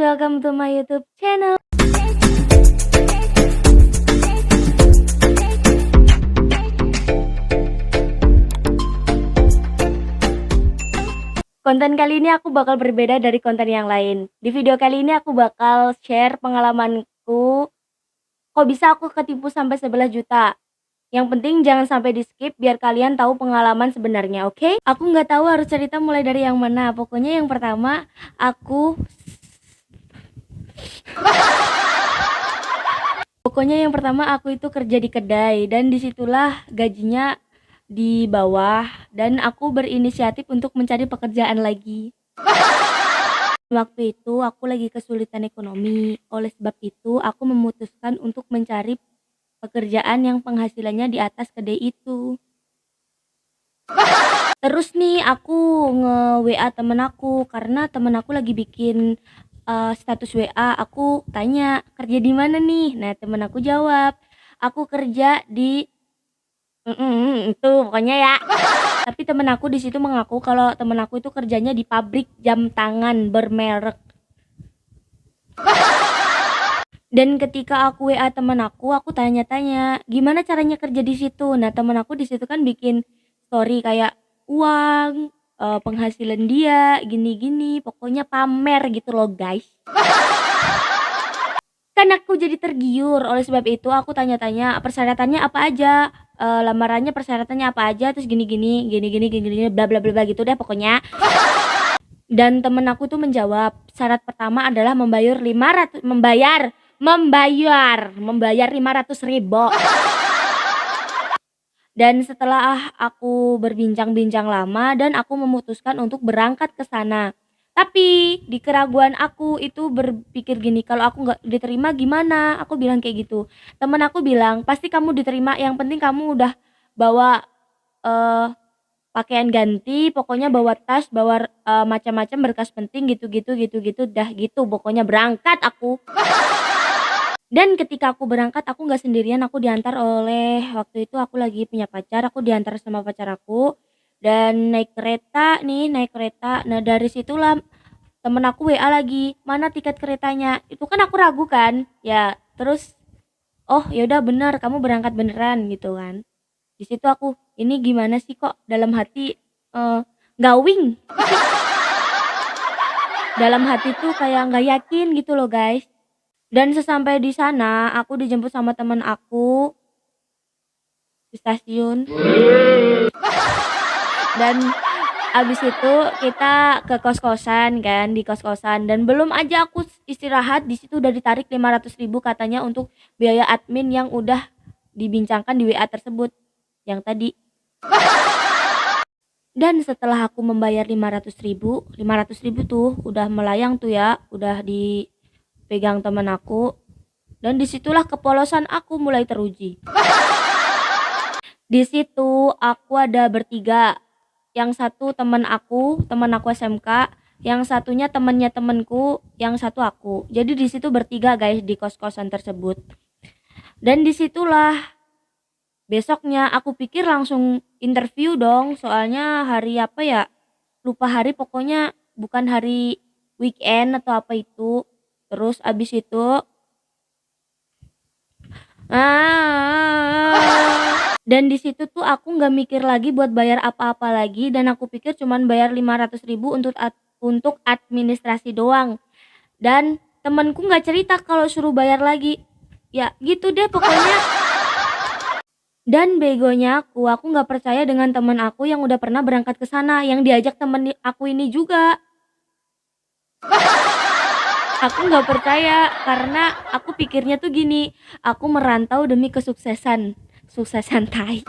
welcome to my YouTube channel. Konten kali ini aku bakal berbeda dari konten yang lain. Di video kali ini aku bakal share pengalamanku, kok bisa aku ketipu sampai 11 juta. Yang penting jangan sampai di skip biar kalian tahu pengalaman sebenarnya, oke? Aku nggak tahu harus cerita mulai dari yang mana. Pokoknya yang pertama aku itu kerja di kedai dan disitulah gajinya di bawah dan aku berinisiatif untuk mencari pekerjaan lagi. Waktu itu aku lagi kesulitan ekonomi. Oleh sebab itu aku memutuskan untuk mencari pekerjaan yang penghasilannya di atas kedai itu. Terus nih aku nge-WA temen aku karena temen aku lagi bikin status WA. Aku tanya kerja di mana nih. Nah temen aku jawab aku kerja di itu pokoknya ya. Tapi temen aku di situ mengaku kalau temen aku itu kerjanya di pabrik jam tangan bermerek. Dan ketika aku WA temen aku tanya-tanya gimana caranya kerja di situ. Nah temen aku di situ kan bikin story kayak uang, penghasilan dia gini-gini, pokoknya pamer gitu loh guys. Kan aku jadi tergiur. Oleh sebab itu aku tanya-tanya persyaratannya apa aja, lamarannya persyaratannya apa aja, terus gini bla bla bla gitu deh pokoknya. Dan temen aku tuh menjawab syarat pertama adalah membayar 500.000. Dan setelah aku berbincang-bincang lama dan aku memutuskan untuk berangkat ke sana. Tapi di keraguan aku itu berpikir gini, kalau aku nggak diterima gimana? Aku bilang kayak gitu. Temen aku bilang pasti kamu diterima, yang penting kamu udah bawa pakaian ganti, pokoknya bawa tas, bawa macam-macam berkas penting gitu dah gitu. Pokoknya berangkat aku. Dan ketika aku berangkat aku nggak sendirian, aku diantar oleh, waktu itu aku lagi punya pacar, aku diantar sama pacar aku dan naik kereta. Nah dari situlah temen aku WA lagi, mana tiket keretanya? Itu kan aku ragu kan ya, terus oh yaudah bener kamu berangkat beneran gitu kan. Di situ aku ini gimana sih kok dalam hati gawing. Dalam hati tuh kayak nggak yakin gitu loh guys. Dan sesampai di sana aku dijemput sama teman aku di stasiun. Dan abis itu kita ke kos-kosan kan, di kos-kosan, dan belum aja aku istirahat di situ udah ditarik 500.000 katanya untuk biaya admin yang udah dibincangkan di WA tersebut yang tadi. Dan setelah aku membayar 500.000 tuh udah melayang tuh ya, udah dipegang teman aku, dan disitulah kepolosan aku mulai teruji. Di situ aku ada bertiga. Yang satu teman aku SMK, yang satunya temennya temenku, yang satu aku. Jadi di situ bertiga guys di kos-kosan tersebut. Dan disitulah besoknya aku pikir langsung interview dong, soalnya hari apa ya? Lupa hari, pokoknya bukan hari weekend atau apa itu. Terus abis itu dan di situ tuh aku nggak mikir lagi buat bayar apa-apa lagi, dan aku pikir cuman bayar 500.000 untuk administrasi doang. Dan temanku nggak cerita kalau suruh bayar lagi. Ya gitu deh pokoknya. Dan begonya aku nggak percaya dengan teman aku yang udah pernah berangkat ke sana, yang diajak temen aku ini juga. Aku nggak percaya karena aku pikirnya tuh gini, aku merantau demi kesuksesan tai.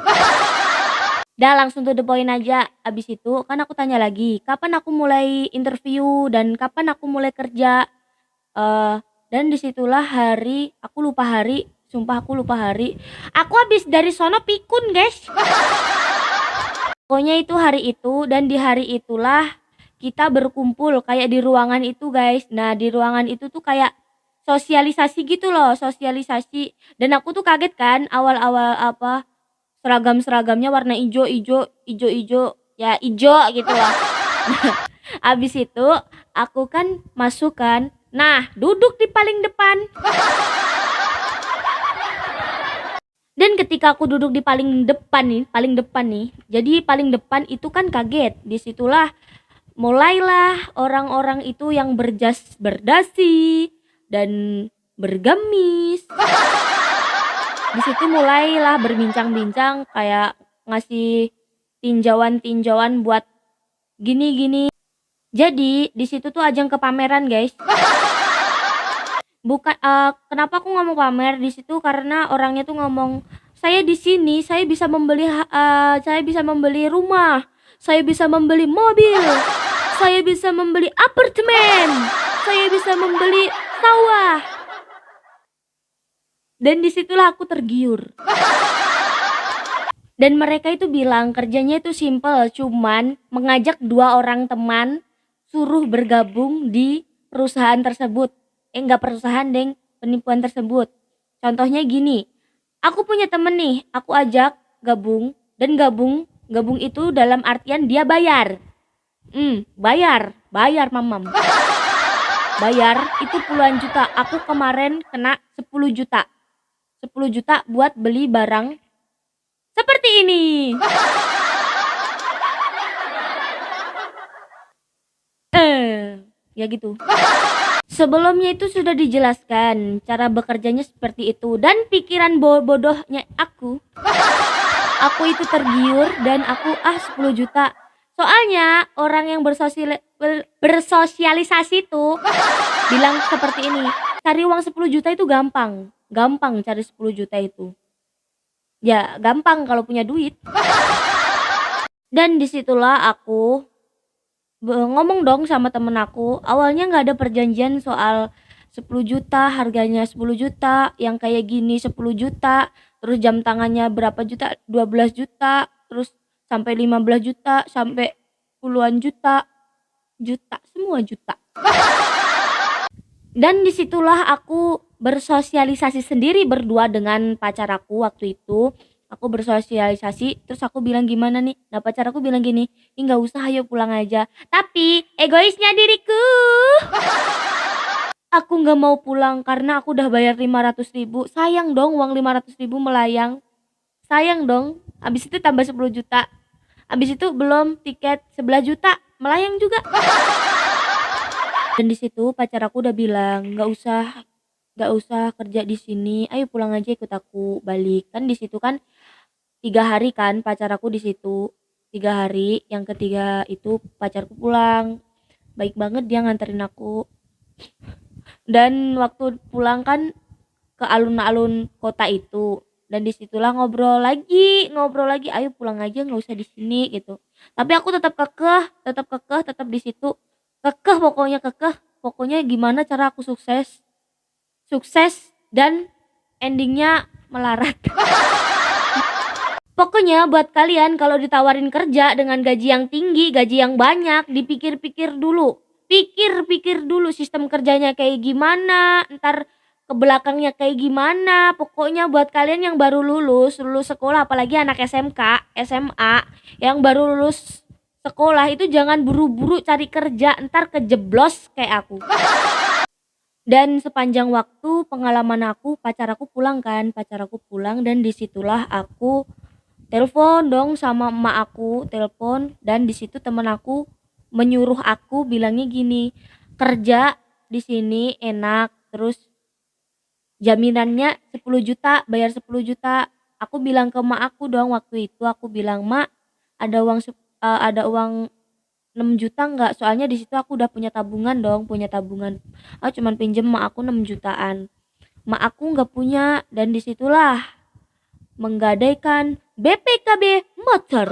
Dah langsung to the point aja. Abis itu kan aku tanya lagi, kapan aku mulai interview dan kapan aku mulai kerja. Dan disitulah hari, aku lupa hari, sumpah aku lupa hari. Aku habis dari sono pikun guys. Pokoknya itu hari itu, dan di hari itulah kita berkumpul kayak di ruangan itu guys. Nah di ruangan itu tuh kayak sosialisasi gitu loh, sosialisasi. Dan aku tuh kaget kan awal-awal apa seragam-seragamnya warna ijo ya ijo gitu loh. Abis itu aku kan masuk kan, Nah, duduk di paling depan. Dan ketika aku duduk di paling depan nih, jadi paling depan itu kan kaget. Disitulah mulailah orang-orang itu yang berjas berdasi dan bergamis. Di situ mulailah berbincang-bincang kayak ngasih tinjauan-tinjauan buat gini-gini. Jadi di situ tuh ajang kepameran, guys. Bukan kenapa aku ngomong pamer di situ karena orangnya tuh ngomong, "Saya di sini saya bisa membeli rumah, saya bisa membeli mobil, saya bisa membeli apartemen, saya bisa membeli sawah." Dan disitulah aku tergiur. Dan mereka itu bilang kerjanya itu simple, cuman mengajak 2 orang teman suruh bergabung di perusahaan tersebut. Enggak perusahaan, deng, penipuan tersebut. Contohnya gini, aku punya temen nih, aku ajak gabung dan gabung itu dalam artian dia bayar. Bayar mamam. Bayar itu puluhan juta. Aku kemarin kena 10 juta. 10 juta buat beli barang seperti ini. Ya gitu. Sebelumnya itu sudah dijelaskan cara bekerjanya seperti itu dan pikiran bodohnya aku itu tergiur dan aku 10 juta. Soalnya orang yang bersosialisasi tuh bilang seperti ini, cari uang 10 juta itu gampang. Gampang cari 10 juta itu. Ya, gampang kalau punya duit. Dan disitulah aku ngomong dong sama temen aku. Awalnya nggak ada perjanjian soal 10 juta, harganya 10 juta, yang kayak gini 10 juta, terus jam tangannya berapa juta, 12 juta, terus sampai 15 juta, sampai puluhan juta, semua juta. Dan disitulah aku bersosialisasi sendiri berdua dengan pacar aku waktu itu. Aku bersosialisasi, terus aku bilang gimana nih? Nah pacar aku bilang gini, ih nggak usah, ayo pulang aja. Tapi egoisnya diriku, aku nggak mau pulang karena aku udah bayar 500.000. Sayang dong uang 500.000 melayang. Sayang dong. Habis itu tambah 10 juta. Habis itu belum tiket 11 juta melayang juga. Dan di situ pacar aku udah bilang, nggak usah kerja di sini, ayo pulang aja ikut aku balik. Kan di situ kan 3 hari kan pacar aku di situ, 3 hari. Yang ketiga itu pacarku pulang, baik banget dia nganterin aku. Dan waktu pulang kan ke alun-alun kota itu, dan disitulah ngobrol lagi, ayo pulang aja nggak usah di sini gitu. Tapi aku tetap kekeh, tetap di situ, pokoknya gimana cara aku sukses dan endingnya melarat. Pokoknya buat kalian kalau ditawarin kerja dengan gaji yang tinggi, gaji yang banyak, dipikir-pikir dulu. Pikir-pikir dulu sistem kerjanya kayak gimana, ntar ke belakangnya kayak gimana. Pokoknya buat kalian yang baru lulus sekolah, apalagi anak SMK, SMA yang baru lulus sekolah itu jangan buru-buru cari kerja, ntar kejeblos kayak aku. Dan sepanjang waktu pengalaman aku, pacar aku pulang dan disitulah aku telepon dong sama emak aku, telepon, dan di situ temen aku menyuruh aku bilangnya gini, kerja di sini enak, terus jaminannya 10 juta, bayar 10 juta. Aku bilang ke emak aku dong waktu itu, aku bilang, "Mak, ada uang 6 juta nggak?" Soalnya di situ aku udah punya tabungan dong, cuman pinjem emak aku 6 jutaan. Emak aku nggak punya, dan disitulah menggadaikan BPKB motor.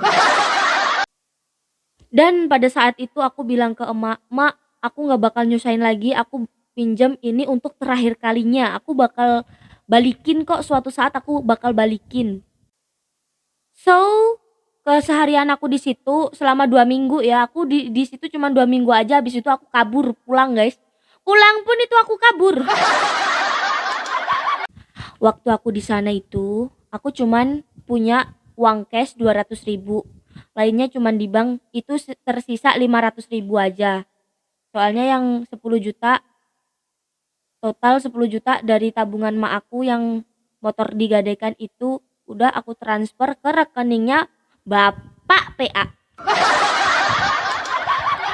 Dan pada saat itu aku bilang ke emak, "Mak, aku nggak bakal nyusahin lagi, aku pinjam ini untuk terakhir kalinya, aku bakal balikin kok, suatu saat aku bakal balikin." So, keseharian aku di situ selama 2 minggu ya, aku di situ cuma 2 minggu aja, habis itu aku kabur pulang guys. Pulang pun itu aku kabur. Waktu aku di sana itu, aku cuman punya uang cash 200.000. Lainnya cuman di bank itu tersisa 500.000 aja. Soalnya yang 10 juta Total 10 juta dari tabungan mak aku yang motor digadaikan itu udah aku transfer ke rekeningnya bapak PA.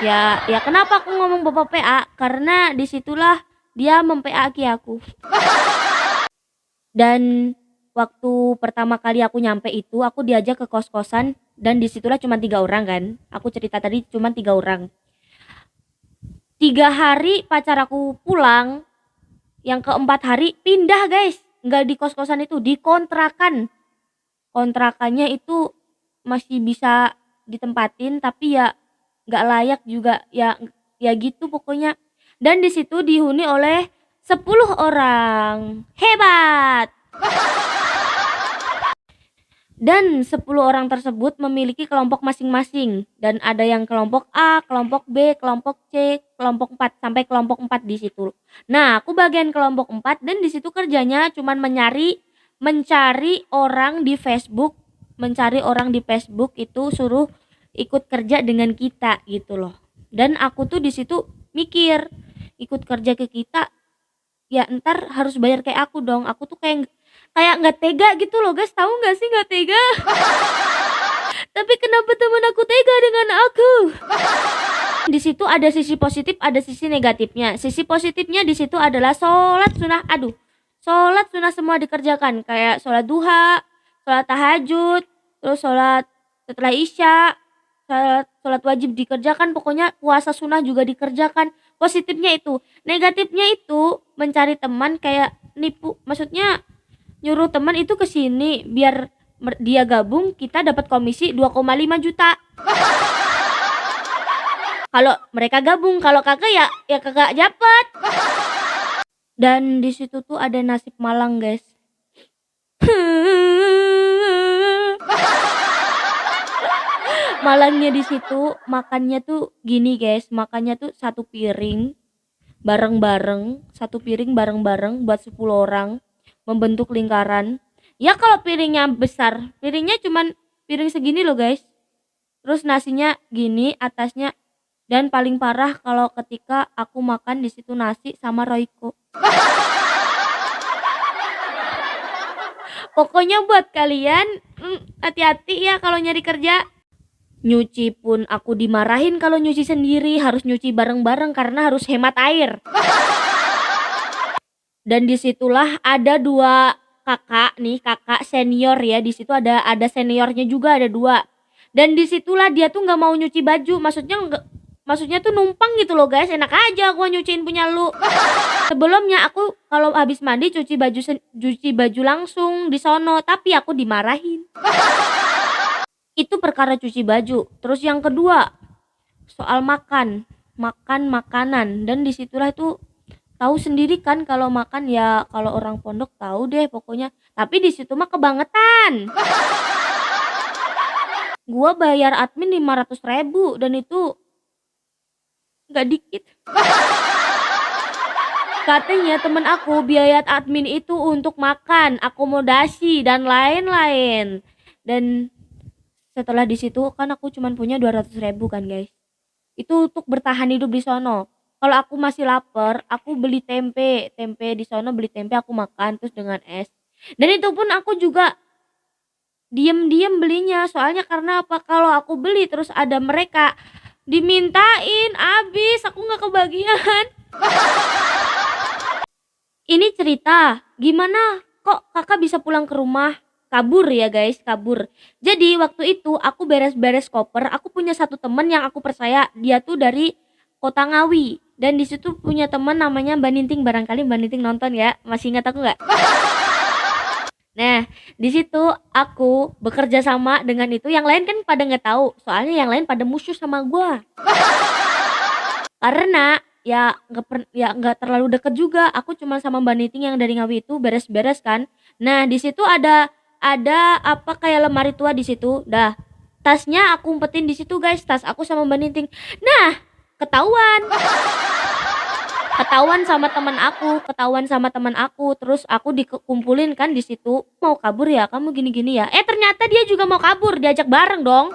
Ya kenapa aku ngomong bapak PA? Karena disitulah dia mem-PA aku. Dan waktu pertama kali aku nyampe itu aku diajak ke kos-kosan dan disitulah cuma 3 orang kan. Aku cerita tadi cuma 3 orang. 3 hari pacar aku pulang, yang keempat hari pindah guys. Nggak di kos-kosan itu, di kontrakan. Kontrakannya itu masih bisa ditempatin tapi ya nggak layak juga ya gitu pokoknya. Dan di situ dihuni oleh 10 orang. Hebat. Dan 10 orang tersebut memiliki kelompok masing-masing dan ada yang kelompok A, kelompok B, kelompok C, kelompok 4 sampai kelompok 4 di situ. Nah, aku bagian kelompok 4 dan di situ kerjanya cuman mencari orang di Facebook, mencari orang di Facebook itu suruh ikut kerja dengan kita gitu loh. Dan aku tuh di situ mikir, ikut kerja ke kita ya ntar harus bayar kayak aku dong. Aku tuh kayak nggak tega gitu loh guys, tahu nggak sih nggak tega. Tapi kenapa teman aku tega dengan aku? Di situ ada sisi positif, ada sisi negatifnya. Sisi positifnya di situ adalah sholat sunnah semua dikerjakan, kayak sholat duha, sholat tahajud, terus sholat setelah isya, sholat wajib dikerjakan, pokoknya puasa sunnah juga dikerjakan. Positifnya itu. Negatifnya itu mencari teman kayak nipu, maksudnya nyuruh teman itu ke sini biar dia gabung, kita dapat komisi 2,5 juta. Kalau mereka gabung, kalau kagak ya kagak dapat. Dan di situ tuh ada nasib malang, guys. Malangnya di situ makannya tuh gini, guys. Makannya tuh satu piring bareng-bareng buat 10 orang, membentuk lingkaran. Ya kalau piringnya besar, piringnya cuman piring segini loh guys. Terus nasinya gini atasnya, dan paling parah kalau ketika aku makan di situ nasi sama Royco. Pokoknya buat kalian hati-hati ya kalau nyari kerja. Nyuci pun aku dimarahin kalau nyuci sendiri, harus nyuci bareng-bareng karena harus hemat air. Dan disitulah ada 2 kakak senior ya, di situ ada seniornya juga, ada 2. Dan disitulah dia tuh nggak mau nyuci baju, maksudnya tuh numpang gitu loh guys, enak aja gua nyuciin punya lu. Sebelumnya aku kalau habis mandi cuci baju langsung di sono, tapi aku dimarahin. Itu perkara cuci baju. Terus yang kedua, soal makan makanan, dan disitulah itu tahu sendiri kan kalau makan ya, kalau orang pondok tahu deh pokoknya. Tapi di situ mah kebangetan. Gua bayar admin 500.000 dan itu nggak dikit. Katanya temen aku biaya admin itu untuk makan, akomodasi dan lain-lain. Dan setelah di situ kan aku cuman punya 200.000 kan guys. Itu untuk bertahan hidup di sono. Kalau aku masih lapar, aku beli tempe di sono, beli tempe aku makan terus dengan es. Dan itu pun aku juga diem-diem belinya, soalnya karena apa, kalau aku beli terus ada mereka dimintain, abis aku nggak kebagian. Ini cerita gimana kok kakak bisa pulang ke rumah, kabur ya guys, kabur. Jadi waktu itu aku beres-beres koper, aku punya satu temen yang aku percaya, dia tuh dari Kota Ngawi, dan di situ punya teman namanya Mbak Ninting, barangkali Mbak Ninting nonton ya, masih ingat aku nggak? Nah, di situ aku bekerja sama dengan itu, yang lain kan pada nggak tahu, soalnya yang lain pada musuh sama gua. Karena ya nggak terlalu deket juga, aku cuma sama Mbak Niting yang dari Ngawi itu beres-beres kan. Nah di situ ada apa kayak lemari tua di situ, dah tasnya aku umpetin di situ guys, tas aku sama Mbak Niting. Nah ketahuan sama teman aku, terus aku dikumpulin kan di situ, mau kabur ya kamu gini-gini ya. Ternyata dia juga mau kabur, diajak bareng dong.